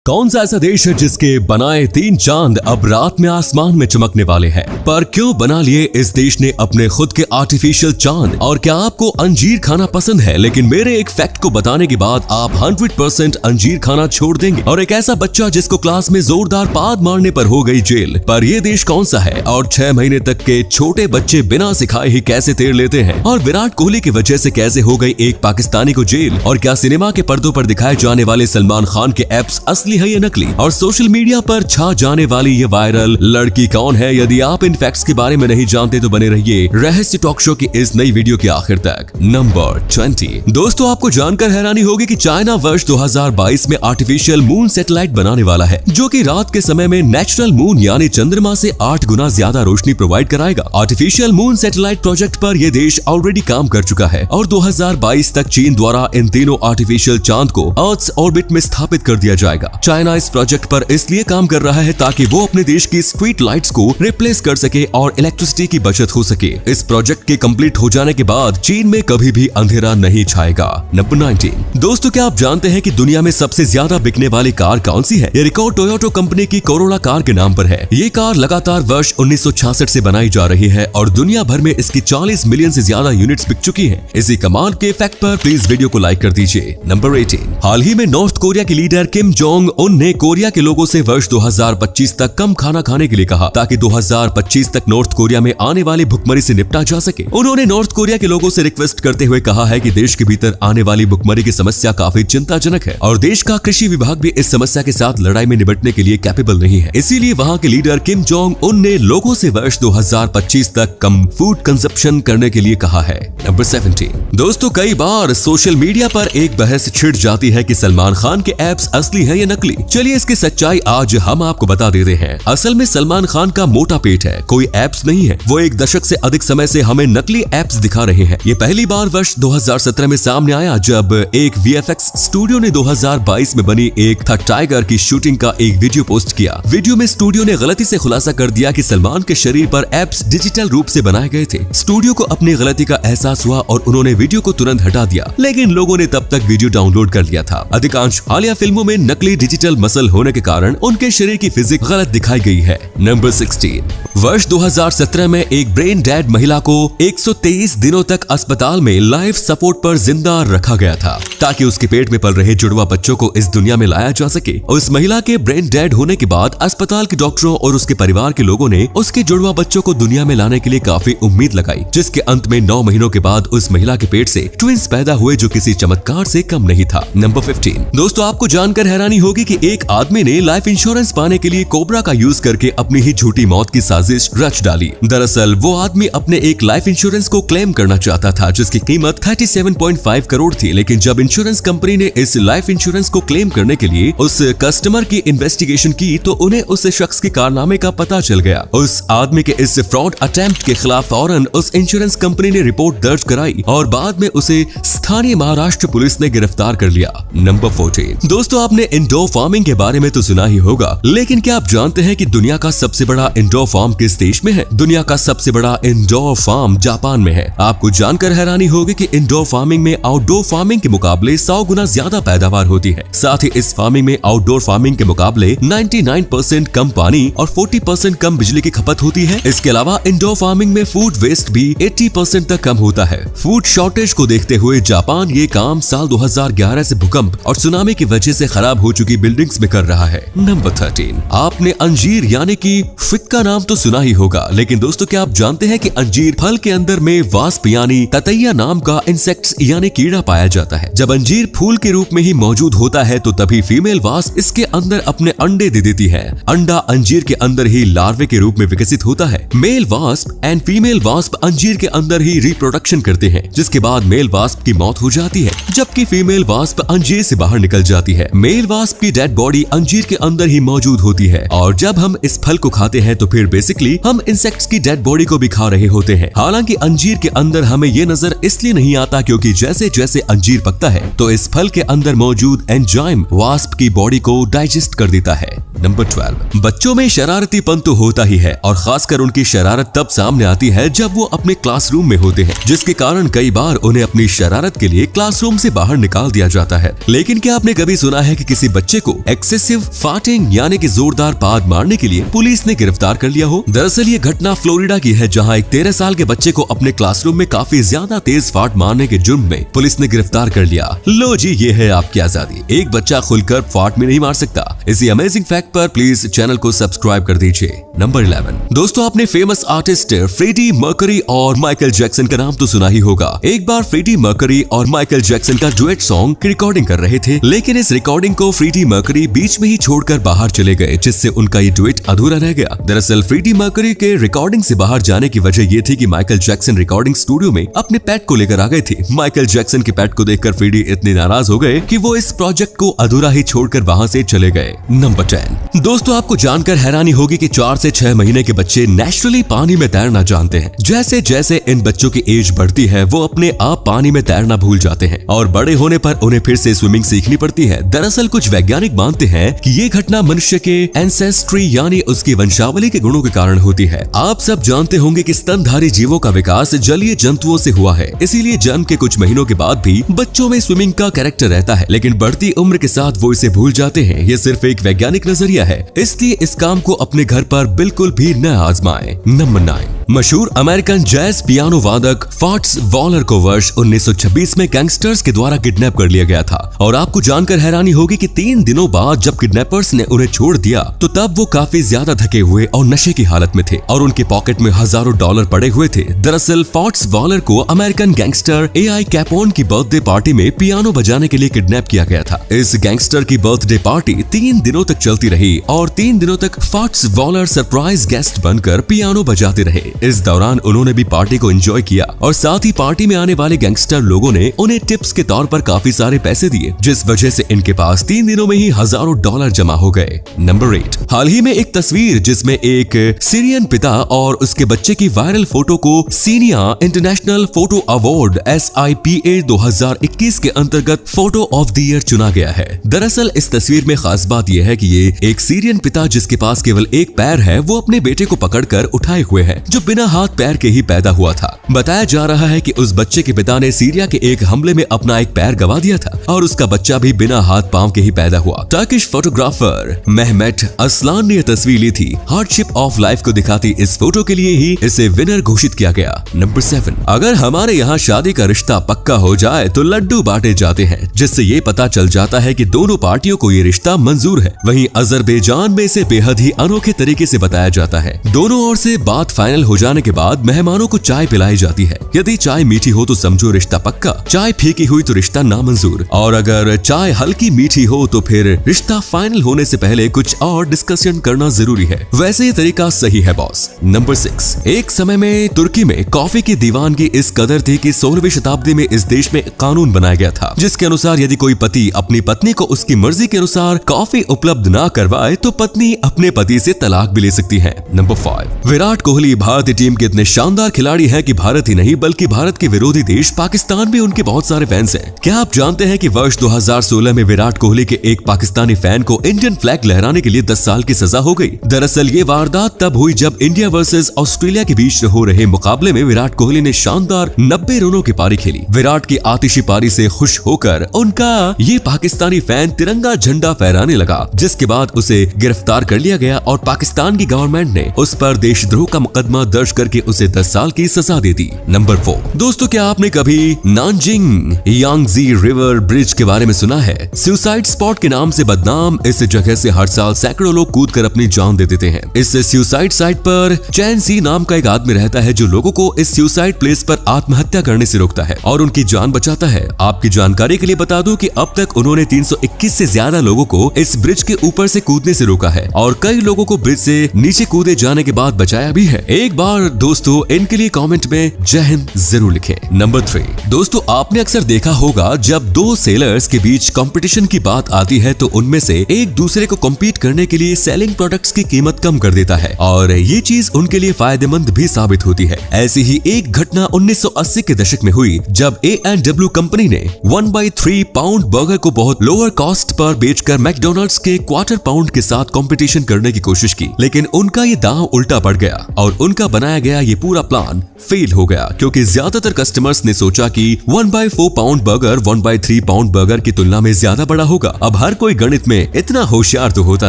कौन सा ऐसा देश है जिसके बनाए 3 चांद अब रात में आसमान में चमकने वाले हैं? पर क्यों बना लिए इस देश ने अपने खुद के आर्टिफिशियल चांद? और क्या आपको अंजीर खाना पसंद है? लेकिन मेरे एक फैक्ट को बताने के बाद आप 100% अंजीर खाना छोड़ देंगे। और एक ऐसा बच्चा जिसको क्लास में जोरदार पाद मारने पर हो गई जेल। पर ये देश कौन सा है? और 6 महीने तक के छोटे बच्चे बिना सिखाए ही कैसे तैर लेते हैं? और विराट कोहली की वजह से कैसे हो गई एक पाकिस्तानी को जेल? और क्या सिनेमा के पर्दों पर दिखाए जाने वाले सलमान खान के एप्स असली है या नकली? और सोशल मीडिया पर छा जाने वाली ये वायरल लड़की कौन है? यदि आप इन फैक्ट्स के बारे में नहीं जानते तो बने रहिए रहस्य टॉक शो की इस नई वीडियो के आखिर तक। नंबर 20। दोस्तों, आपको जानकर हैरानी होगी कि चाइना वर्ष 2022 में आर्टिफिशियल मून सैटेलाइट बनाने वाला है, जो कि रात के समय में नेचुरल मून यानी चंद्रमा से 8 गुना ज्यादा रोशनी प्रोवाइड कराएगा। आर्टिफिशियल मून सैटेलाइट प्रोजेक्ट पर यह देश ऑलरेडी काम कर चुका है और 2022 तक चीन द्वारा इन तीनों आर्टिफिशियल चांद को अर्थ ऑर्बिट में स्थापित कर दिया जाएगा। चाइना इस प्रोजेक्ट पर इसलिए काम कर रहा है ताकि वो अपने देश की स्ट्रीट लाइट्स को रिप्लेस कर सके और इलेक्ट्रिसिटी की बचत हो सके। इस प्रोजेक्ट के कंप्लीट हो जाने के बाद चीन में कभी भी अंधेरा नहीं छाएगा। नंबर 19। दोस्तों, क्या आप जानते हैं कि दुनिया में सबसे ज्यादा बिकने वाली कार कौन सी है? ये रिकॉर्ड टोयोटा कंपनी की कोरोला कार के नाम पर है। ये कार लगातार वर्ष 1966 से बनाई जा रही है और दुनिया भर में इसकी 40 मिलियन से ज्यादा यूनिट्स बिक चुकी हैं। इसी कमाल के फैक्ट पर प्लीज वीडियो को लाइक कर दीजिए। नंबर 18। हाल ही में नॉर्थ कोरिया के लीडर किम जोंग उन ने कोरिया के लोगों से वर्ष 2025 तक कम खाना खाने के लिए कहा ताकि 2025 तक नॉर्थ कोरिया में आने वाली भुखमरी से निपटा जा सके। उन्होंने नॉर्थ कोरिया के लोगों से रिक्वेस्ट करते हुए कहा है कि देश के भीतर आने वाली भुखमरी की समस्या काफी चिंताजनक है और देश का कृषि विभाग भी इस समस्या के साथ लड़ाई में निपटने के लिए कैपेबल नहीं है। इसीलिए वहां के लीडर किम जोंग उन ने लोगों से वर्ष 2025 तक कम फूड कंजप्शन करने के लिए कहा है। नंबर 17। दोस्तों, कई बार सोशल मीडिया पर एक बहस छिड़ जाती है कि सलमान खान के एप्स असली है या नकली। चलिए इसकी सच्चाई आज हम आपको बता देते हैं। असल में सलमान खान का मोटा पेट है, कोई एप्स नहीं है। वो 1 दशक से अधिक समय से हमें नकली एप्स दिखा रहे हैं। ये पहली बार वर्ष 2017 में सामने आया जब एक VFX स्टूडियो ने 2022 में बनी एक द टाइगर की शूटिंग का एक वीडियो पोस्ट किया। वीडियो में स्टूडियो ने गलती से खुलासा कर दिया कि सलमान के शरीर पर एप्स डिजिटल रूप से बनाए गए थे। स्टूडियो को अपनी गलती का एहसास हुआ और उन्होंने वीडियो को तुरंत हटा दिया, लेकिन लोगों ने तब तक वीडियो डाउनलोड कर लिया था। अधिकांश हालिया फिल्मों में नकली डिजिटल मसल होने के कारण उनके शरीर की फिजिक गलत दिखाई गई है। नंबर 16। वर्ष 2017 में एक ब्रेन डेड महिला को 123 दिनों तक अस्पताल में लाइफ सपोर्ट पर जिंदा रखा गया था ताकि उसके पेट में पल रहे जुड़वा बच्चों को इस दुनिया में लाया जा सके। उस महिला के ब्रेन डेड होने के बाद अस्पताल के डॉक्टरों और उसके परिवार के लोगों ने उसके जुड़वा बच्चों को दुनिया में लाने के लिए काफी उम्मीद लगाई, जिसके अंत में 9 महीनों के बाद उस महिला के पेट से ट्विंस पैदा हुए, जो किसी चमत्कार से कम नहीं था। नंबर 15। दोस्तों, आपको जानकर हैरानी होगी कि एक आदमी ने लाइफ इंश्योरेंस पाने के लिए कोबरा का यूज करके अपनी ही झूठी मौत की साजिश रच डाली। दरअसल वो आदमी अपने एक लाइफ इंश्योरेंस को क्लेम करना चाहता था जिसकी कीमत 37.5 करोड़ थी, लेकिन जब इंश्योरेंस कंपनी ने इस लाइफ इंश्योरेंस को क्लेम करने के लिए उस कस्टमर की इन्वेस्टिगेशन की तो उन्हें उस शख्स के कारनामे का पता चल गया। उस आदमी के इस फ्रॉड अटेम्प्ट के खिलाफ फौरन उस इंश्योरेंस कंपनी ने रिपोर्ट दर्ज कराई और बाद में उसे स्थानीय महाराष्ट्र पुलिस ने गिरफ्तार कर लिया। नंबर 14। दोस्तों, आपने इंडोर फार्मिंग के बारे में तो सुना ही होगा, लेकिन क्या आप जानते हैं कि दुनिया का सबसे बड़ा इंडोर फार्म किस देश में है? दुनिया का सबसे बड़ा इंडोर फार्म जापान में है। आपको जानकर हैरानी होगी कि इंडोर फार्मिंग में आउटडोर फार्मिंग के मुकाबले 100 गुना ज्यादा पैदावार होती है। साथ ही इस फार्मिंग में आउटडोर फार्मिंग के मुकाबले 99% कम पानी और 40% कम बिजली की खपत होती है। इसके अलावा इंडोर फार्मिंग में फूड वेस्ट भी 80% तक कम होता है। फूड शॉर्टेज को देखते हुए जापान ये काम साल 2011 से भूकंप और सुनामी की वजह से खराब हो चुकी बिल्डिंग्स में कर रहा है। नंबर 13। आपने अंजीर यानी कि फिग का नाम तो सुना ही होगा, लेकिन दोस्तों, क्या आप जानते हैं कि अंजीर फल के अंदर में वास्प यानी ततैया नाम का इंसेक्ट्स यानी कीड़ा पाया जाता है। जब अंजीर फूल के रूप में ही मौजूद होता है तो तभी फीमेल वास्प इसके अंदर अपने अंडे दे देती है। अंडा अंजीर के अंदर ही लार्वे के रूप में विकसित होता है। Male wasp and female wasp अंजीर के अंदर ही रिप्रोडक्शन करते हैं, जिसके बाद मेल वास्प की मौत हो जाती है जबकि फीमेल वास्प अंजीर से बाहर निकल जाती है। मेल वास्प की डेड बॉडी अंजीर के अंदर ही मौजूद होती है और जब हम इस फल को खाते हैं तो फिर बेसिकली हम इंसेक्ट्स की डेड बॉडी को भी खा रहे होते हैं। हालांकि अंजीर के अंदर हमें ये नजर इसलिए नहीं आता क्योंकि जैसे जैसे अंजीर पकता है तो इस फल के अंदर मौजूद एंजाइम वास्प की बॉडी को डाइजेस्ट कर देता है। नंबर 12, बच्चों में शरारतीपन तो होता ही है और खासकर उनकी शरारत तब सामने आती है जब वो अपने क्लासरूम में होते हैं, जिसके कारण कई बार उन्हें अपनी शरारत के लिए क्लासरूम से बाहर निकाल दिया जाता है। लेकिन क्या आपने कभी सुना है कि किसी बच्चे को एक्सेसिव फार्टिंग यानी कि जोरदार पाद मारने के लिए पुलिस ने गिरफ्तार कर लिया हो? दरअसल ये घटना फ्लोरिडा की है, जहां एक 13 साल के बच्चे को अपने क्लासरूम में काफी ज्यादा तेज फाट मारने के जुर्म में पुलिस ने गिरफ्तार कर लिया। लो जी, ये है आपकी आजादी। एक बच्चा खुलकर फाट में नहीं मार सकता। इसी अमेजिंग फैक्ट पर प्लीज चैनल को सब्सक्राइब कर दीजिए। नंबर 11, दोस्तों आपने फेमस आर्टिस्ट फ्रेडी मर्करी और माइकल जैक्सन का नाम तो सुना ही होगा। एक बार फ्रेडी मर्करी और माइकल जैक्सन का डुएट सॉन्ग की रिकॉर्डिंग कर रहे थे, लेकिन इस रिकॉर्डिंग को फ्रेडी मर्करी बीच में ही छोड़कर बाहर चले गए, जिससे उनका ये डुएट अधूरा रह गया। दरअसल फ्रेडी मर्करी के रिकॉर्डिंग से बाहर जाने की वजह ये थी कि माइकल जैक्सन रिकॉर्डिंग स्टूडियो में अपने पेट को लेकर आ गए थे। माइकल जैक्सन के पेट को देखकर फ्रेडी इतने नाराज हो गए कि वो इस प्रोजेक्ट को अधूरा ही छोड़कर वहां से चले गए। नंबर 10, दोस्तों आपको जानकर हैरानी होगी कि 4 से 6 महीने के बच्चे नेचुरली पानी में तैरना जानते हैं। जैसे जैसे इन बच्चों की एज बढ़ती है वो अपने आप पानी में तैरना भूल जाते हैं और बड़े होने पर उन्हें फिर से स्विमिंग सीखनी पड़ती है। दरअसल कुछ वैज्ञानिक मानते हैं कि ये घटना मनुष्य के एंसेस्ट्री यानी उसकी वंशावली के गुणों के कारण होती है। आप सब जानते होंगे कि स्तनधारी जीवों का विकास जलीय जंतुओं से हुआ है, इसीलिए जन्म के कुछ महीनों के बाद भी बच्चों में स्विमिंग का कैरेक्टर रहता है, लेकिन बढ़ती उम्र के साथ वो इसे भूल जाते हैं। ये सिर्फ एक वैज्ञानिक नजरिया है, इसलिए इस काम को अपने घर पर बिल्कुल भी न आजमाएं। नंबर 9, मशहूर अमेरिकन जैज पियानो वादक फाट्स वॉलर को वर्ष 1926 में गैंगस्टर्स के द्वारा किडनैप कर लिया गया था और आपको जानकर हैरानी होगी कि 3 दिनों बाद जब किडनैपर्स ने उन्हें छोड़ दिया तो तब वो काफी ज्यादा थके हुए और नशे की हालत में थे और उनके पॉकेट में हजारों डॉलर पड़े हुए थे। दरअसल फाट्स वॉलर को अमेरिकन गैंगस्टर एआई कैपोन की बर्थडे पार्टी में पियानो बजाने के लिए किडनैप किया गया था। इस गैंगस्टर की बर्थडे पार्टी 3 दिनों तक चलती रही और 3 दिनों तक फाट्स वॉलर सरप्राइज गेस्ट बनकर पियानो बजाते रहे। इस दौरान उन्होंने भी पार्टी को एंजॉय किया और साथ ही पार्टी में आने वाले गैंगस्टर लोगों ने उन्हें टिप्स के तौर पर काफी सारे पैसे दिए, जिस वजह से इनके पास 3 दिनों में ही हजारों डॉलर जमा हो गए। नंबर 8, हाल ही में एक तस्वीर जिसमें एक सीरियन पिता और उसके बच्चे की वायरल फोटो को सीनिया इंटरनेशनल फोटो अवार्ड SIPA 2021 के अंतर्गत फोटो ऑफ द ईयर चुना गया है। दरअसल इस तस्वीर में खास बात यह है कि ये एक सीरियन पिता जिसके पास केवल एक पैर है, वो अपने बेटे को पकड़कर उठाए हुए है जो बिना हाथ पैर के ही पैदा हुआ था। बताया जा रहा है कि उस बच्चे के पिता ने सीरिया के एक हमले में अपना एक पैर गवा दिया था और उसका बच्चा भी बिना हाथ पांव के ही पैदा हुआ। टर्किश फोटोग्राफर मेहमेट असलान ने यह तस्वीर ली थी। हार्डशिप ऑफ लाइफ को दिखाती इस फोटो के लिए ही इसे विनर घोषित किया गया। नंबर 7, अगर हमारे यहाँ शादी का रिश्ता पक्का हो जाए तो लड्डू बांटे जाते हैं, जिससे ये पता चल जाता है कि दोनों पार्टियों को ये रिश्ता मंजूर है। वहीं अजरबैजान में इसे बेहद ही अनोखे तरीके से बताया जाता है। दोनों ओर से बात फाइनल हो जाने के बाद मेहमानों को चाय पिलाई जाती है। यदि चाय मीठी हो तो समझो रिश्ता पक्का, चाय फीकी हुई तो रिश्ता नामंजूर, और अगर चाय हल्की मीठी हो तो फिर रिश्ता फाइनल होने से पहले कुछ और डिस्कशन करना जरूरी है। वैसे ये तरीका सही है बॉस। नंबर 6, एक समय में तुर्की में कॉफी की दीवानगी इस कदर थी कि 16वीं शताब्दी में इस देश में कानून बनाया गया था, जिसके अनुसार यदि कोई पति अपनी पत्नी को उसकी मर्जी के अनुसार कॉफी उपलब्ध ना करवाए तो पत्नी अपने पति से तलाक भी ले सकती है। नंबर 5, विराट कोहली भारतीय टीम के इतने शानदार खिलाड़ी हैं कि भारत ही नहीं बल्कि भारत के विरोधी देश पाकिस्तान में उनके बहुत सारे फैंस हैं। क्या आप जानते हैं कि वर्ष 2016 में विराट कोहली के एक पाकिस्तानी फैन को इंडियन फ्लैग लहराने के लिए 10 साल की सजा हो गई। दरअसल ये वारदात तब हुई जब इंडिया वर्सेस ऑस्ट्रेलिया के बीच हो रहे मुकाबले में विराट कोहली ने शानदार 90 रनों की पारी खेली। विराट की आतिशी पारी से खुश होकर उनका ये पाकिस्तानी फैन तिरंगा झंडा फहराने लगा, जिसके बाद उसे गिरफ्तार कर लिया गया और पाकिस्तान की गवर्नमेंट ने उस पर देशद्रोह का मुकदमा दर्ज करके उसे 10 साल की सजा दे दी। नंबर 4, दोस्तों क्या आपने कभी नानजिंग यांगजी रिवर ब्रिज के बारे में सुना है? सुसाइड स्पॉट के नाम से बदनाम इस जगह से हर साल सैकड़ों लोग कूद कर अपनी जान दे देते हैं। इस सुसाइड साइट पर चैन सी नाम का एक आदमी रहता है जो लोगों को इस सुसाइड प्लेस पर आत्महत्या करने से रोकता है और उनकी जान बचाता है। आपकी जानकारी के लिए बता दूं कि अब तक उन्होंने 321 से ज्यादा लोगों को इस ब्रिज के ऊपर से कूदने से रोका है और कई लोगों को ब्रिज से नीचे कूदे जाने के बाद बचाया भी है। एक बार दोस्तों इनके लिए कमेंट में जय हिंद जरूर लिखें। नंबर 3 दोस्तों, आपने अक्सर देखा होगा जब दो सेलर्स के बीच कंपटीशन की बात आती है तो उनमें से एक दूसरे को कम्पीट करने के लिए सेलिंग प्रोडक्ट्स की कीमत कम कर देता है और ये चीज उनके लिए फायदेमंद भी साबित होती है। ऐसी ही एक घटना 1980 के दशक में हुई जब A&W कंपनी ने 1/3 पाउंड बर्गर को बहुत लोअर कॉस्ट पर बेचकर मैकडॉनल्ड्स के क्वार्टर पाउंड के साथ कंपटीशन करने की कोशिश की, लेकिन उनका ये दांव उल्टा पड़ गया और उनका बनाया गया ये पूरा प्लान फेल हो गया क्योंकि ज्यादातर कस्टमर्स ने सोचा कि 1/4 पाउंड बर्गर 1/3 पाउंड बर्गर की तुलना में ज्यादा बड़ा होगा। अब हर कोई गणित में इतना होशियार तो होता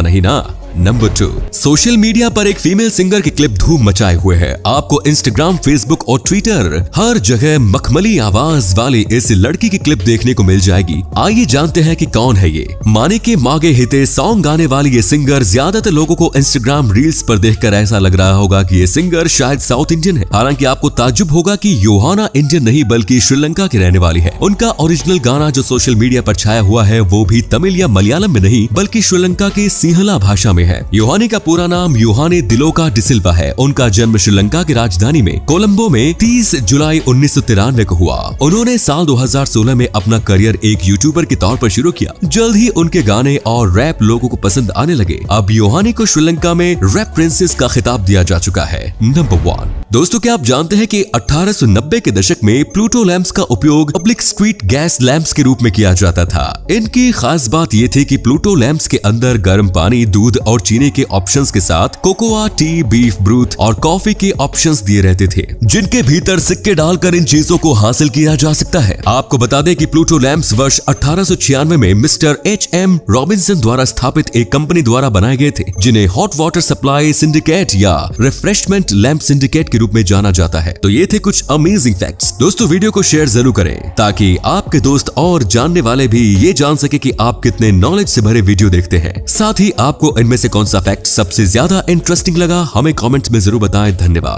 नहीं ना। नंबर 2, सोशल मीडिया पर एक फीमेल सिंगर की क्लिप धूम मचाए हुए है। आपको इंस्टाग्राम, फेसबुक और ट्विटर हर जगह मखमली आवाज वाली इस लड़की की क्लिप देखने को मिल जाएगी। आइए जानते हैं कि कौन है ये। माने के मागे हिते सॉन्ग गाने वाली ये सिंगर ज्यादातर लोगों को इंस्टाग्राम रील्स पर देखकर ऐसा लग रहा होगा कि ये सिंगर शायद साउथ इंडियन है। हालांकि आपको ताज्जुब होगा कि योहाना इंडियन नहीं बल्कि श्रीलंका की रहने वाली है। उनका ओरिजिनल गाना जो सोशल मीडिया पर छाया हुआ है वो भी तमिल या मलयालम में नहीं बल्कि श्रीलंका की सिंहला भाषा में है। योहानी का पूरा नाम योहाने दिलोका डिसिल्वा है। उनका जन्म श्रीलंका की राजधानी में कोलंबो में 30 जुलाई 1993 को हुआ। उन्होंने साल 2016 में अपना करियर एक यूट्यूबर के तौर पर शुरू किया। जल्द ही उनके गाने और रैप लोगों को पसंद आने लगे। अब योहानी को श्रीलंका में रैप प्रिंसेस का खिताब दिया जा चुका है। नंबर 1 दोस्तों, क्या आप जानते हैं कि 1890 के दशक में प्लूटो लैंप्स का उपयोग पब्लिक स्ट्रीट गैस लैंप्स के रूप में किया जाता था। इनकी खास बात ये थी कि प्लूटो लैंप्स के अंदर गर्म पानी, दूध और चीनी के ऑप्शंस के साथ कोकोआ, टी, बीफ ब्रूथ और कॉफी के ऑप्शंस दिए रहते थे जिनके भीतर सिक्के डालकर इन चीजों को हासिल किया जा सकता है। आपको बता दें कि प्लूटो लैंप्स वर्ष 1896 में मिस्टर H.M. रॉबिन्सन द्वारा स्थापित एक कंपनी द्वारा बनाए गए थे जिन्हें हॉट वाटर सप्लाई सिंडिकेट या रिफ्रेशमेंट लैंप सिंडिकेट के रूप में जाना जाता है। तो ये थे कुछ अमेजिंग फैक्ट्स। दोस्तों वीडियो को शेयर जरूर करें ताकि आपके दोस्त और जानने वाले भी ये जान सके कि आप कितने नॉलेज से भरे वीडियो देखते हैं। साथ ही आपको इनमें से कौन सा फैक्ट सबसे ज्यादा इंटरेस्टिंग लगा हमें कमेंट्स में जरूर बताएं। धन्यवाद।